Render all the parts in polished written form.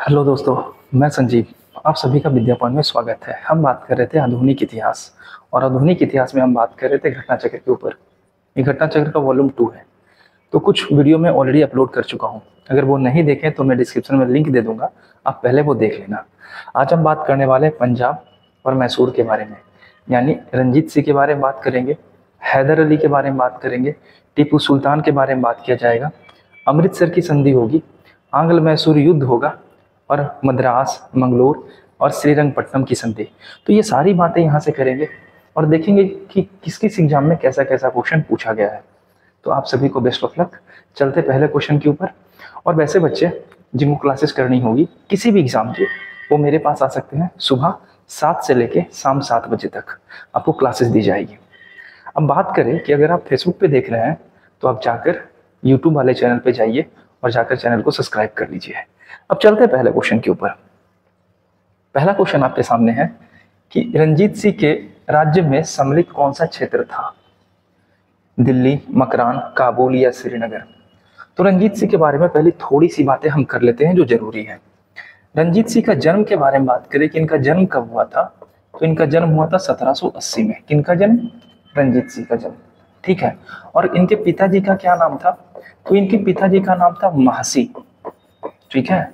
Hello दोस्तों, मैं संजीव। आप सभी का विद्या पॉइंट में स्वागत है। हम बात कर रहे थे आधुनिक इतिहास, और आधुनिक इतिहास में हम बात कर रहे थे घटना चक्र के ऊपर। ये घटना चक्र का वॉल्यूम 2 है। तो कुछ वीडियो मैं ऑलरेडी अपलोड कर चुका हूँ। अगर वो नहीं देखें तो मैं डिस्क्रिप्शन में लिंक दे दूंगा, आप पहले वो देख लेना। आज हम बात करने वाले हैं पंजाब और मैसूर के बारे में, यानी रंजीत सिंह के बारे में बात करेंगे, हैदर अली के बारे में बात करेंगे, टीपू सुल्तान के बारे में बात किया जाएगा, अमृतसर की संधि होगी, आंग्ल मैसूर युद्ध होगा, और मद्रास, मंगलोर और श्रीरंगपट्टनम की संधि। तो ये सारी बातें यहाँ से करेंगे और देखेंगे कि किस किस एग्जाम में कैसा कैसा क्वेश्चन पूछा गया है। तो आप सभी को बेस्ट ऑफ लक। चलते पहले क्वेश्चन के ऊपर। और वैसे बच्चे जिनको क्लासेस करनी होगी किसी भी एग्जाम की, वो मेरे पास आ सकते हैं। सुबह 7 से लेके शाम 7 बजे तक आपको क्लासेस दी जाएगी। अब बात करें कि अगर आप फेसबुक पे देख रहे हैं तो आप जाकर यूट्यूब वाले चैनल पे जाइए और जाकर चैनल को सब्सक्राइब कर लीजिए। अब चलते हैं पहले क्वेश्चन के ऊपर। पहला क्वेश्चन आपके सामने है कि रंजीत सिंह के राज्य में सम्मिलित कौन सा क्षेत्र था? दिल्ली, मकरान, काबुल या श्रीनगर? तो रंजीत सिंह के बारे में पहले थोड़ी सी बातें हम कर लेते हैं जो जरूरी है। रंजीत सिंह का जन्म के बारे में बात करें कि इनका जन्म कब हुआ था, तो इनका जन्म हुआ था 1780 में। किनका जन्म? रंजीत सिंह का जन्म। ठीक है। और इनके पिताजी का क्या नाम था? तो इनके पिताजी का नाम था महसी। ठीक है।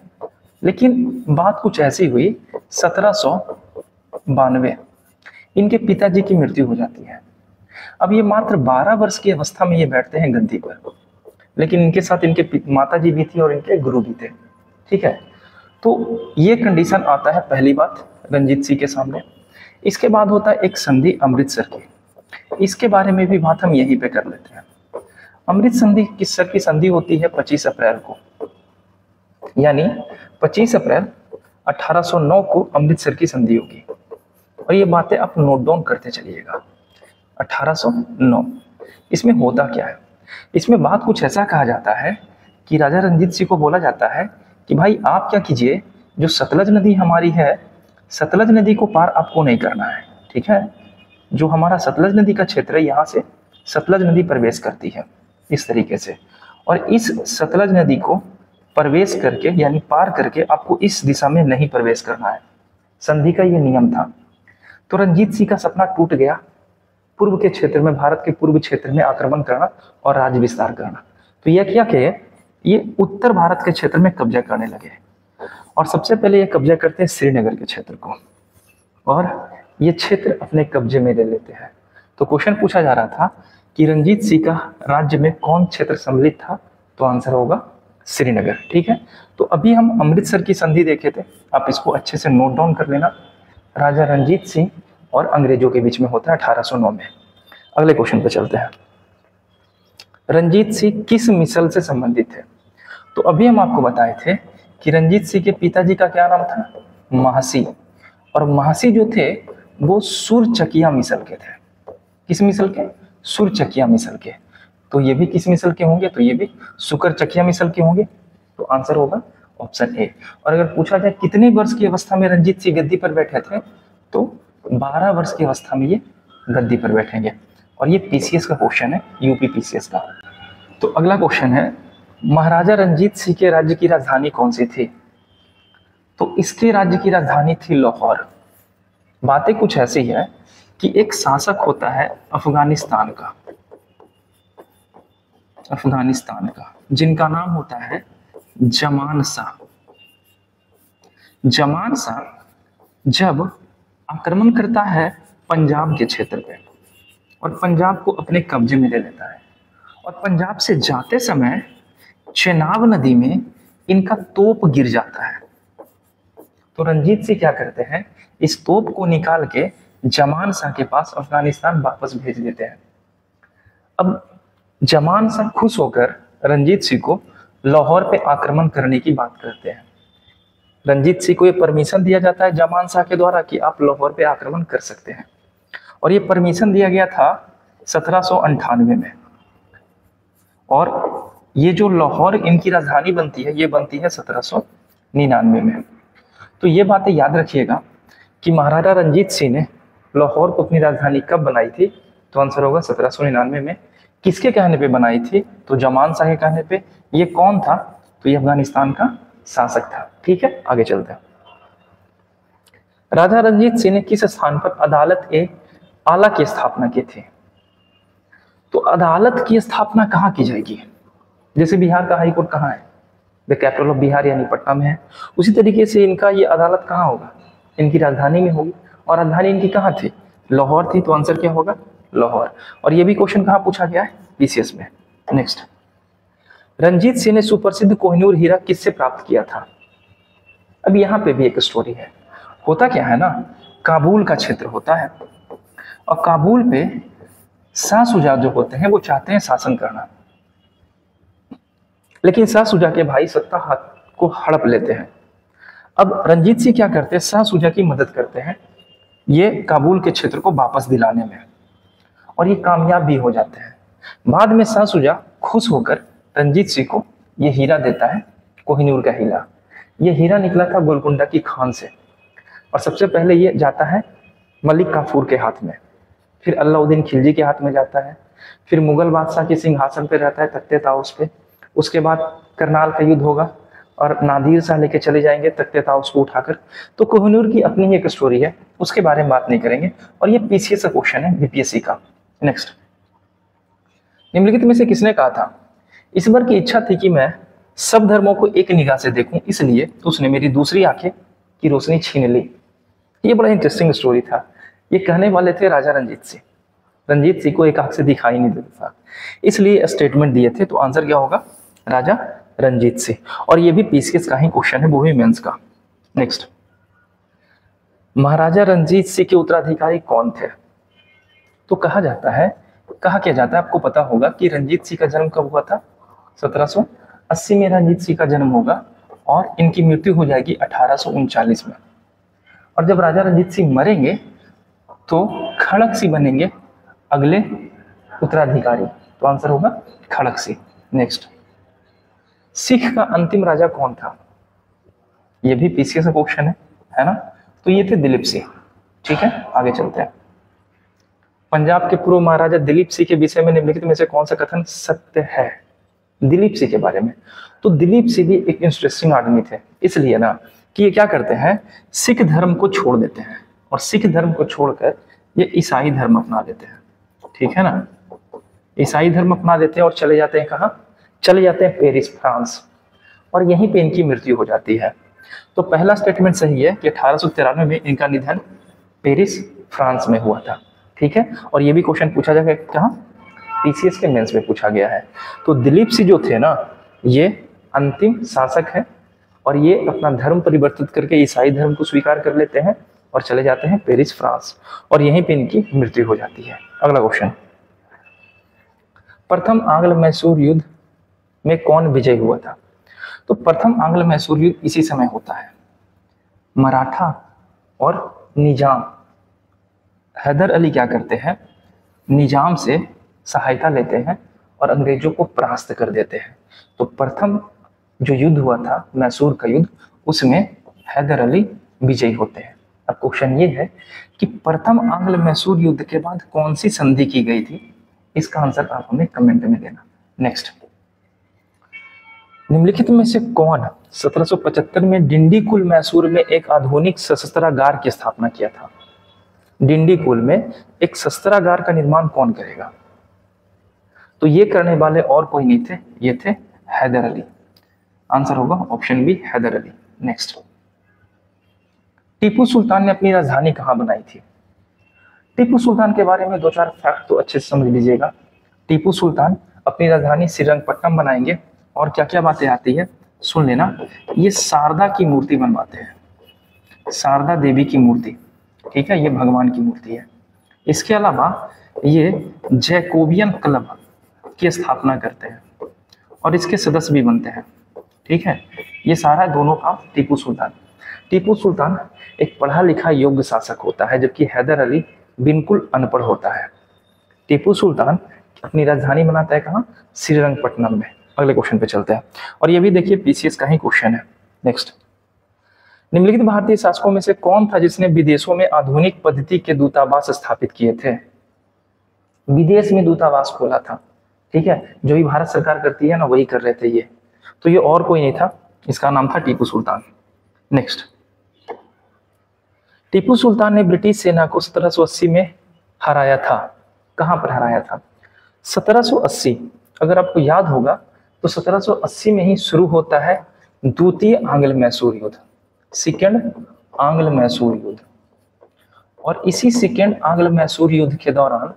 लेकिन बात कुछ ऐसी हुई, 1792 इनके पिताजी की मृत्यु हो जाती है। अब ये मात्र 12 वर्ष की अवस्था में ये बैठते हैं गद्दी पर, लेकिन इनके साथ इनके माताजी भी थी और इनके गुरु भी थे। ठीक है। तो ये कंडीशन आता है पहली बात रंजीत सिंह के सामने। इसके बाद होता है एक संधि अमृतसर की। इसके बारे में भी बात हम यहीं पे कर लेते हैं। अमृत संधि किस सर की संधि होती है? 25 अप्रैल को, यानी 25 अप्रैल 1809 को अमृतसर की संधि होगी। और ये बातें आप नोट डाउन करते चलिएगा। 1809 इसमें होता क्या है? इसमें बात कुछ ऐसा कहा जाता है कि राजा रंजीत सिंह को बोला जाता है कि भाई आप क्या कीजिए, जो सतलज नदी हमारी है, सतलज नदी को पार आपको नहीं करना है। ठीक है। जो हमारा सतलज नदी का क्षेत्र है, यहाँ से सतलज नदी प्रवेश करती है इस तरीके से, और इस सतलज नदी को प्रवेश करके यानी पार करके आपको इस दिशा में नहीं प्रवेश करना है। संधि का ये नियम था। तो रंजीत सिंह का सपना टूट गया। पूर्व के क्षेत्र में, भारत के पूर्व क्षेत्र में आक्रमण करना और राज्य विस्तार करना। तो यह क्या किए, ये उत्तर भारत के क्षेत्र में कब्जा करने लगे। और सबसे पहले ये कब्जा करते हैं श्रीनगर के क्षेत्र को, और ये क्षेत्र अपने कब्जे में ले लेते हैं। तो क्वेश्चन पूछा जा रहा था कि रंजीत सिंह का राज्य में कौन क्षेत्र सम्मिलित था? तो आंसर होगा श्रीनगर। ठीक है। तो अभी हम अमृतसर की संधि देखे थे, आप इसको अच्छे से नोट डाउन कर लेना। राजा रंजीत सिंह और अंग्रेजों के बीच में होता है 1809 में। अगले क्वेश्चन पे चलते हैं। रंजीत सिंह किस मिसल से संबंधित है? तो अभी हम आपको बताए थे कि रंजीत सिंह के पिताजी का क्या नाम था? महसी। और महसी जो थे वो सुरचकिया मिसल के थे। किस मिसल के? सुरचकिया मिसल के। तो ये भी किस मिसल के होंगे? तो ये भी शुक्रचकिया मिसल के होंगे। तो आंसर होगा ऑप्शन ए। और अगर पूछा जाए कितने वर्ष की अवस्था में रंजीत सिंह गद्दी पर बैठे थे, तो 12 वर्ष की अवस्था में ये गद्दी पर बैठेंगे। और ये पीसीएस का क्वेश्चन है, यूपी पीसीएस का। तो अगला क्वेश्चन है, महाराजा रंजीत सिंह के राज्य की राजधानी कौन सी थी? तो इसके राज्य की राजधानी थी लाहौर। बातें कुछ ऐसी है कि एक शासक होता है अफगानिस्तान का, जिनका नाम होता है जमान शाह। जमान शाह जब आक्रमण करता है पंजाब के क्षेत्र पे और पंजाब को अपने कब्जे में ले लेता है, और पंजाब से जाते समय चेनाब नदी में इनका तोप गिर जाता है। तो रंजीत सिंह क्या करते हैं, इस तोप को निकाल के जमान शाह के पास अफगानिस्तान वापस भेज देते हैं। अब जमान शाह खुश होकर रंजीत सिंह को लाहौर पे आक्रमण करने की बात करते हैं। रंजीत सिंह को ये परमिशन दिया जाता है जमान शाह के द्वारा कि आप लाहौर पे आक्रमण कर सकते हैं, और ये परमिशन दिया गया था 1798 में। और ये जो लाहौर इनकी राजधानी बनती है, ये बनती है 1799 में। तो ये बातें याद रखिएगा कि महाराजा रंजीत सिंह ने लाहौर को अपनी राजधानी कब बनाई थी? तो आंसर होगा 1799 में। किसके कहने पे बनाई थी? तो जमान शाह के कहने पे। ये कौन था? तो ये अफगानिस्तान का शासक था। ठीक है, आगे चलते हैं। राजा रणजीत सिंह ने किस स्थान पर अदालत ए आला की स्थापना की थी? तो अदालत की स्थापना कहाँ की जाएगी? जैसे बिहार का हाईकोर्ट कहाँ है? द कैपिटल ऑफ बिहार यानी पटना में है। उसी तरीके से इनका ये अदालत कहाँ होगा? इनकी राजधानी में होगी। और राजधानी इनकी कहाँ थी? लाहौर थी। तो आंसर क्या होगा? लाहौर। और ये भी क्वेश्चन कहाँ पूछा गया है? पीसीएस में। नेक्स्ट, रंजीत सिंह ने सुप्रसिद्ध कोहिनूर हीरा किससे प्राप्त किया था? अब यहाँ पे भी एक स्टोरी है। होता क्या है ना, काबुल का क्षेत्र होता है और काबुल पे शाह सुजा जो होते हैं वो चाहते हैं शासन करना, लेकिन शाह सुजा के भाई सत्ता हाथ को हड़प लेते हैं। अब रंजीत सिंह क्या करते हैं? शाह सुजा की मदद करते हैं ये काबुल के क्षेत्र को वापस दिलाने में, और ये कामयाब भी हो जाते हैं। बाद में शाह सुजा खुश होकर रंजीत सिंह को ये हीरा देता है, कोहिनूर का हीरा। ये हीरा निकला था गोलकुंडा की खान से, और सबसे पहले ये जाता है मलिक काफूर के हाथ में, फिर अलाउद्दीन खिलजी के हाथ में जाता है, फिर मुगल बादशाह के सिंहासन पे रहता है तख्ते ताउस पे। उसके बाद करनाल का युद्ध होगा और नादिर शाह लेके चले जाएंगे तख्ते ताउस को उठाकर। तो कोहिनूर की अपनी ही एक स्टोरी है, उसके बारे में बात नहीं करेंगे, और ये पीसीएस का क्वेश्चन है, बीपीएससी का। नेक्स्ट, निम्नलिखित में से किसने कहा था इस बार की इच्छा थी कि मैं सब धर्मों को एक निगाह से देखूं, इसलिए तो उसने मेरी दूसरी आंखें की रोशनी छीन ली? ये बड़ा इंटरेस्टिंग स्टोरी था। ये कहने वाले थे राजा रंजीत सिंह। रंजीत सिंह को एक आंख से दिखाई नहीं देता था, इसलिए स्टेटमेंट दिए थे। तो आंसर क्या होगा? राजा रंजीत सिंह। और ये भी पीसीएस का ही क्वेश्चन है, वो भी मेंस का। नेक्स्ट, महाराजा रंजीत सिंह के उत्तराधिकारी कौन थे? तो कहा जाता है, कहा क्या जाता है, आपको पता होगा कि रंजीत सिंह का जन्म कब हुआ था? 1780 में रंजीत सिंह का जन्म होगा और इनकी मृत्यु हो जाएगी 1839 में। और जब राजा रंजीत सिंह मरेंगे तो खड़क सिंह बनेंगे अगले उत्तराधिकारी। तो आंसर होगा खड़क सिंह। नेक्स्ट, सिख का अंतिम राजा कौन था? ये भी पीसीएस का क्वेश्चन है ना? तो ये थे दिलीप सिंह। ठीक है, आगे चलते हैं। पंजाब के पूर्व महाराजा दिलीप सिंह के विषय में निम्नलिखित में से कौन सा कथन सत्य है? दिलीप सिंह के बारे में, तो दिलीप सिंह भी एक इंटरेस्टिंग आदमी थे, इसलिए ना कि ये क्या करते हैं, सिख धर्म को छोड़ देते हैं, और सिख धर्म को छोड़कर ये ईसाई धर्म अपना लेते हैं। ठीक है ना, ईसाई धर्म अपना देते हैं और चले जाते हैं कहाँ? चले जाते हैं पेरिस, फ्रांस, और यहीं पे इनकी मृत्यु हो जाती है। तो पहला स्टेटमेंट सही है कि 1893 में इनका निधन पेरिस, फ्रांस में हुआ था। ठीक है, और ये भी क्वेश्चन पूछा जाएगा कहाँ? पीसीएस के मेंस में पूछा गया है। तो दिलीप सिंह जो थे ना, ये अंतिम शासक है, और ये अपना धर्म परिवर्तित करके ईसाई धर्म को स्वीकार कर लेते हैं और चले जाते हैं पेरिस, फ्रांस, और यहीं पे इनकी मृत्यु हो जाती है। अगला क्वेश्चन, प्रथम आंग्ल मैसूर युद्ध में कौन विजय हुआ था? तो प्रथम आंग्ल मैसूर युद्ध इसी समय होता है। मराठा और निजाम, हैदर अली क्या करते हैं, निजाम से सहायता लेते हैं और अंग्रेजों को परास्त कर देते हैं। तो प्रथम जो युद्ध हुआ था, मैसूर का युद्ध, उसमें हैदर अली विजयी होते हैं। अब क्वेश्चन ये है कि प्रथम आंग्ल मैसूर युद्ध के बाद कौन सी संधि की गई थी? इसका आंसर आप हमें कमेंट में देना। नेक्स्ट, निम्नलिखित में से कौन 1775 में डिंडीकुल मैसूर में एक आधुनिक शस्त्रागार की स्थापना किया था? डिंडीकुल में एक शस्त्रागार का निर्माण कौन करेगा? तो ये करने वाले और कोई नहीं थे, ये थे हैदर अली। आंसर होगा option B, Haider Ali. Next, Tipu Sultan ने अपनी राजधानी कहां बनाई थी? टीपू सुल्तान के बारे में दो चार फैक्ट तो अच्छे से समझ लीजिएगा। टीपू सुल्तान अपनी राजधानी श्रीरंगपट्टनम बनाएंगे, और क्या क्या बातें आती है सुन लेना। ये शारदा की मूर्ति बनवाते हैं, शारदा देवी की मूर्ति। ठीक है, ये भगवान की मूर्ति है। इसके अलावा ये जैकोबियन क्लब की स्थापना करते हैं और इसके सदस्य भी बनते हैं। ठीक है, ये सारा दोनों काम टीपू सुल्तान। टीपू सुल्तान एक पढ़ा लिखा योग्य शासक होता है, जबकि हैदर अली बिल्कुल अनपढ़ होता है। टीपू सुल्तान अपनी राजधानी बनाता है कहाँ? श्रीरंगपट्टनम में। अगले क्वेश्चन पे चलते हैं, और ये भी देखिए पीसीएस का ही क्वेश्चन है। नेक्स्ट, निम्नलिखित भारतीय शासकों में से कौन था जिसने विदेशों में आधुनिक पद्धति के दूतावास स्थापित किए थे? विदेश में दूतावास खोला था। ठीक है, जो भी भारत सरकार करती है ना, वही कर रहे थे ये। तो ये और कोई नहीं था, इसका नाम था टीपू सुल्तान। नेक्स्ट, टीपू सुल्तान ने ब्रिटिश सेना को 1780 में हराया था। कहां पर हराया था? 1780, अगर आपको याद होगा तो 1780 में ही शुरू होता है द्वितीय आंग्ल मैसूर युद्ध, सेकेंड आंग्ल मैसूर युद्ध। और इसी सेकेंड आंग्ल मैसूर युद्ध के दौरान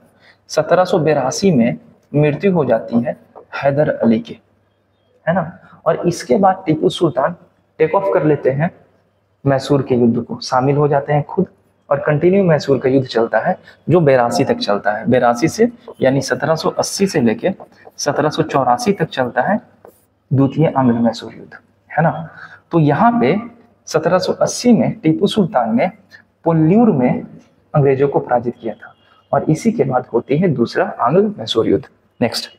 1782 में मृत्यु हो जाती है हैदर अली की, है ना। और इसके बाद टीपू सुल्तान टेक ऑफ कर लेते हैं मैसूर के युद्ध को, शामिल हो जाते हैं खुद, और कंटिन्यू मैसूर का युद्ध चलता है जो 82 तक चलता है। 82 से यानी 1780 से लेके 1784 तक चलता है द्वितीय आंग्ल मैसूर युद्ध, है ना। तो यहाँ पे 1780 में टीपू सुल्तान ने पोल्लूर में अंग्रेजों को पराजित किया था, और इसी के बाद होती है दूसरा आंग्ल मैसूर युद्ध। नेक्स्ट,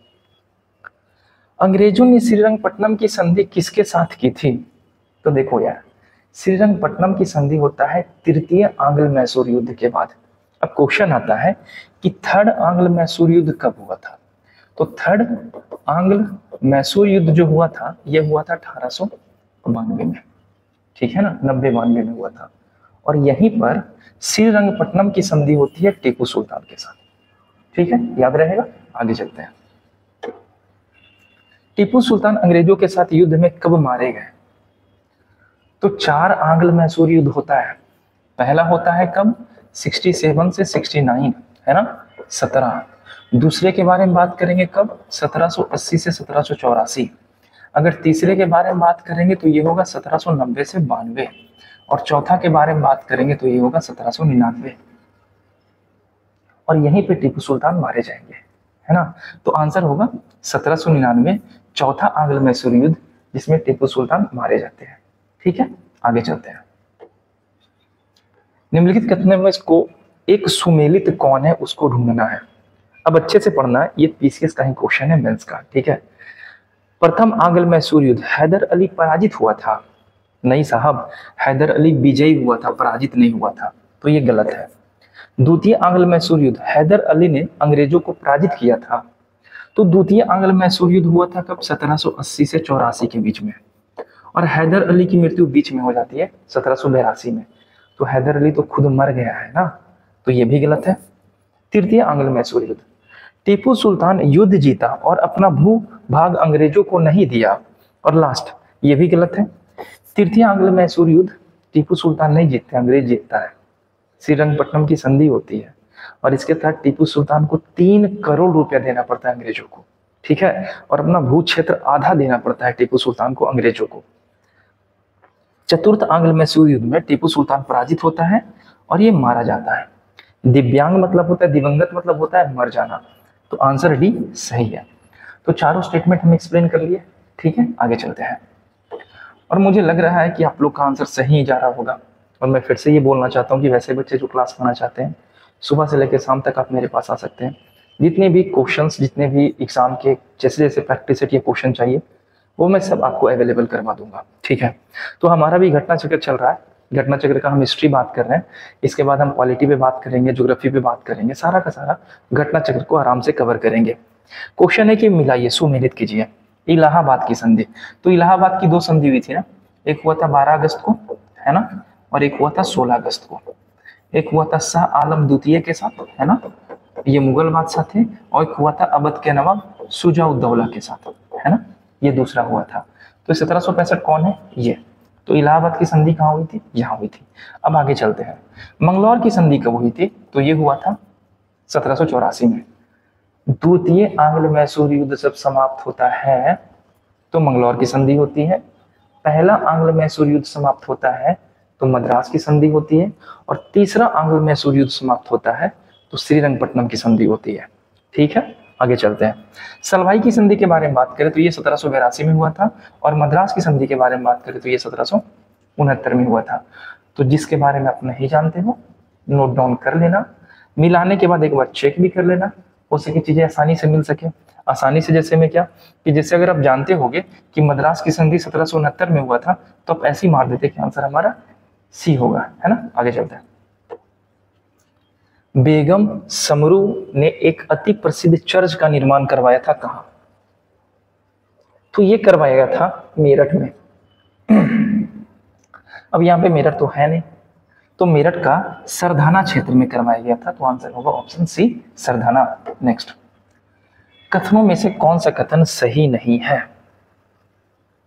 अंग्रेजों ने श्रीरंगपट्टनम की संधि किसके साथ की थी? तो देखो यार, श्रीरंगपट्टनम की संधि होता है तृतीय आंग्ल मैसूर युद्ध के बाद। अब क्वेश्चन आता है कि थर्ड आंग्ल मैसूर युद्ध कब हुआ था? तो थर्ड आंग्ल मैसूर युद्ध जो हुआ था यह हुआ था 1892 में, ठीक है ना, 90-92 में हुआ था। और यहीं पर श्रीरंगपट्टनम की संधि होती है टीपू सुल्तान के साथ, ठीक है, याद रहेगा। आगे चलते हैं। टीपू सुल्तान अंग्रेजों के साथ युद्ध में कब मारे गए? तो 4 आंग्ल मैसूर युद्ध होता है। पहला होता है कब? 67 से 69, है ना, 17। दूसरे के बारे में बात करेंगे कब? 1780 से 1784। अगर तीसरे के बारे में बात करेंगे तो ये होगा 1790 से 92, और चौथा के बारे में बात करेंगे तो ये होगा 1799। और यहीं पे टीपू सुल्तान मारे जाएंगे, है ना। तो आंसर होगा 1799, चौथा आंग्ल मैसूर युद्ध जिसमें टीपू सुल्तान मारे जाते हैं, ठीक है। आगे चलते हैं। निम्नलिखित कथनों में इसको एक सुमेलित कौन है उसको ढूंढना है। अब अच्छे से पढ़ना है, ये पीसीएस का ही क्वेश्चन है, मेंस का, ठीक है। प्रथम आंग्ल मैसूर युद्ध हैदर अली पराजित हुआ था? नहीं साहब, हैदर अली विजयी हुआ था, पराजित नहीं हुआ था, तो ये गलत है। द्वितीय आंग्ल मैसूर युद्ध हैदर अली ने अंग्रेजों को पराजित किया था। तो द्वितीय आंग्ल मैसूर युद्ध हुआ था कब? 1780 से 84 के बीच में, और हैदर अली की मृत्यु बीच में हो जाती है 1782 में। तो हैदर अली तो खुद मर गया है ना, तो ये भी गलत है। तृतीय आंग्ल मैसूर युद्ध, टीपू सुल्तान युद्ध जीता और अपना भू भाग अंग्रेजों को नहीं दिया। और लास्ट, ये भी गलत है। तृतीय आंग्ल मैसूर युद्ध टीपू सुल्तान नहीं जीतते, अंग्रेज जीतता है। श्रीरंगपट्टनम की संधि होती है, और इसके तहत टीपू सुल्तान को 3 करोड़ रुपया देना पड़ता है अंग्रेजों को, ठीक है, और अपना भू क्षेत्र आधा देना पड़ता है टीपू सुल्तान को, अंग्रेजों को। चतुर्थ आंग्ल मैसूर युद्ध में टीपू सुल्तान पराजित होता है और ये मारा जाता है। दिव्यांग मतलब होता है, दिवंगत मतलब होता है मर जाना, तो आंसर डी सही है। तो चारों स्टेटमेंट हम एक्सप्लेन कर लिए, ठीक है। आगे चलते हैं। और मुझे लग रहा है कि आप लोग का आंसर सही जा रहा होगा, और मैं फिर से ये बोलना चाहता हूँ कि वैसे बच्चे जो क्लास करना चाहते हैं सुबह से लेकर शाम तक आप मेरे पास आ सकते हैं। जितने भी क्वेश्चंस, जितने भी एग्जाम के जैसे जैसे प्रैक्टिस सेट या क्वेश्चन चाहिए वो मैं सब आपको अवेलेबल करवा दूंगा, ठीक है। तो हमारा भी घटना चक्र चल रहा है, घटना चक्र का हम हिस्ट्री बात कर रहे हैं, इसके बाद हम पॉलिटी पे बात करेंगे, ज्योग्राफी पे बात करेंगे, सारा का सारा घटना चक्र को आराम से कवर करेंगे। क्वेश्चन है कि मिलाइए, सुमेलित कीजिए इलाहाबाद की संधि। तो इलाहाबाद की 2 संधि हुई थी ना, एक हुआ था 12 अगस्त को, है ना, और एक हुआ था 16 अगस्त को। एक हुआ था शाह आलम द्वितीय के साथ, है ना, ये मुगल बादशाह थे, और एक हुआ था अवध के नवाब शुजा-उद-दौला के साथ, है ना, ये दूसरा हुआ था। तो 1765 कौन है? ये। तो इलाहाबाद की संधि कहाँ हुई थी? यहाँ हुई थी। अब आगे चलते हैं। मंगलौर की संधि कब हुई थी? तो ये हुआ था 1784 में। द्वितीय आंग्ल मैसूर युद्ध जब समाप्त होता है तो मंगलौर की संधि होती है। पहला आंग्ल मैसूर युद्ध समाप्त होता है तो मद्रास की संधि होती है, और तीसरा आंग्ल मैसूर युद्ध समाप्त होता है तो श्रीरंगपट्टनम की संधि होती है, ठीक है। आगे चलते हैं। सलवाई की संधि के बारे में बात करें तो ये 1782 में हुआ था, और मद्रास की संधि के बारे में बात करें तो ये 1769 में हुआ था। तो जिसके बारे में आप नहीं जानते हो नोट डाउन कर लेना, मिलाने के बाद एक बार चेक भी कर लेना, हो सके चीजें आसानी से मिल सके। आसानी से जैसे में क्या कि जैसे अगर आप जानते होगे कि मद्रास की संधि 1769 में हुआ था तो आप ऐसे ही मार देते कि आंसर हमारा सी होगा, है ना। आगे चलते हैं। बेगम समरू ने एक अति प्रसिद्ध चर्च का निर्माण करवाया था कहां? तो ये करवाया था मेरठ में, अब यहाँ पे मेरठ तो है नहीं, तो मेरठ का सरधाना क्षेत्र में करवाया गया था, तो आंसर होगा ऑप्शन सी सरधाना। नेक्स्ट, कथनों में से कौन सा कथन सही नहीं है?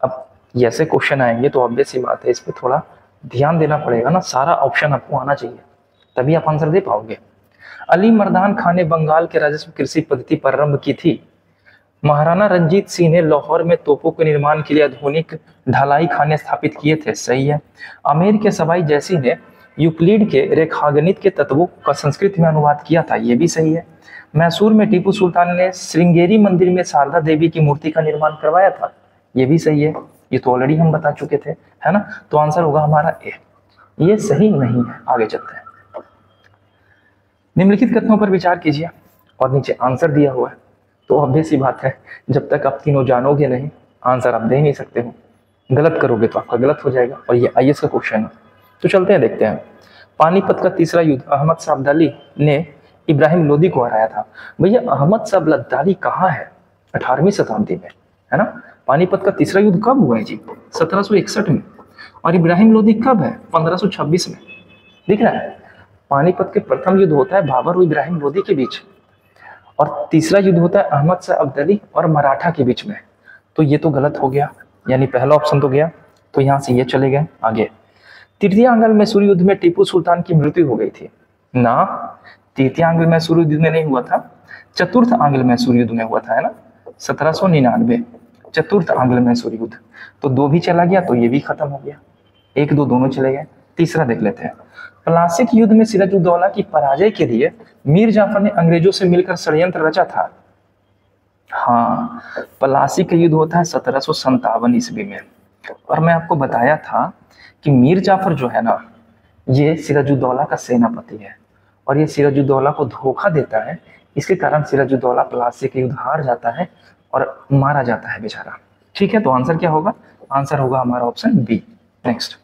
अब ये ऐसे क्वेश्चन आएंगे तो ऑब्वियस सी बात है, इस पे थोड़ा ध्यान देना पड़ेगा ना, सारा ऑप्शन आपको आना चाहिए तभी आप आंसर दे पाओगे। अली मर्दान खान ने बंगाल के राजस्व कृषि पद्धति प्रारंभ की थी। महाराणा रंजीत सिंह ने लाहौर में तोपों के निर्माण के लिए आधुनिक ढलाई खाने स्थापित किए थे। सही है। आमेर के सवाई जैसी ने यूक्लिड के रेखागणित के तत्वों का संस्कृत में अनुवाद किया था। ये भी सही है। मैसूर में टीपू सुल्तान ने श्रृंगेरी मंदिर में शारदा देवी की मूर्ति का निर्माण करवाया था। ये भी सही है, ये तो ऑलरेडी हम बता चुके थे, है ना। तो आंसर होगा हमारा ए, ये सही नहीं है। आगे चलते हैं। निम्नलिखित कथनों पर विचार कीजिए, और नीचे आंसर दिया हुआ है। तो ऑब्वियस सी बात है, जब तक आप तीनों जानोगे नहीं आंसर आप दे ही नहीं सकते हो। गलत करोगे तो आपका गलत हो जाएगा, और ये आईएएस का क्वेश्चन है। तो चलते हैं, देखते हैं। पानीपत का तीसरा युद्ध अहमद शाह अब्दाली ने इब्राहिम लोदी को हराया था। भैया अहमद शाह अब्दाली कहाँ है? 18वीं शताब्दी में, है ना। पानीपत का तीसरा युद्ध कब हुआ है जी? 1761 में। और इब्राहिम लोदी कब है? 1526 में। दिख रहा है। पानीपत के प्रथम युद्ध होता है बाबर और इब्राहिम लोदी के बीच, और तीसरा युद्ध होता है अहमद शाह अब्दाली और मराठा के बीच में। तो ये तो गलत हो गया, यानी पहला ऑप्शन तो गया, तो यहाँ से ये चले गए आगे। तृतीय आंग्ल मैसूर युद्ध में टीपू सुल्तान की मृत्यु हो गई थी ना। तृतीय आंग्ल मैसूर युद्ध में नहीं हुआ था, चतुर्थ आंग्ल मैसूर युद्ध में हुआ था, है ना। 1799 चतुर्थ आंग्ल मैसूर युद्ध। तो 2 भी चला गया, तो ये भी खत्म हो गया। 1 2 दोनों चले गए। तीसरा देख लेते हैं। प्लासी युद्ध में सिराजुद्दौला की पराजय के लिए मीर जाफर ने अंग्रेजों से मिलकर षड्यंत्र रचा था। हाँ, प्लासी का युद्ध होता है 1757 ईस्वी में। और मैं आपको बताया था कि मीर जाफर जो है ना, ये सिराजुद्दौला का सेनापति है, और ये सिराजुद्दौला को धोखा देता है। इसके कारण सिराजुद्दौला प्लासी का युद्ध हार जाता है और मारा जाता है बेचारा। ठीक है, तो आंसर क्या होगा? आंसर होगा हमारा ऑप्शन बी। नेक्स्ट,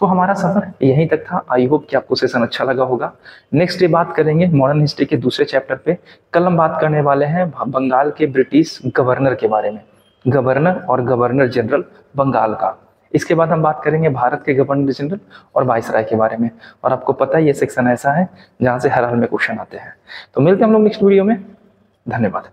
तो हमारा सफर यहीं तक था। आई होप कि आपको सेशन अच्छा लगा होगा। नेक्स्ट डे बात करेंगे मॉडर्न हिस्ट्री के दूसरे चैप्टर पे। कल हम बात करने वाले हैं बंगाल के ब्रिटिश गवर्नर के बारे में, गवर्नर और गवर्नर जनरल बंगाल का। इसके बाद हम बात करेंगे भारत के गवर्नर जनरल और वाइसराय के बारे में। और आपको पता है ये सेक्शन ऐसा है जहाँ से हर हाल में क्वेश्चन आते हैं। तो मिलते हैं हम लोग नेक्स्ट वीडियो में। धन्यवाद।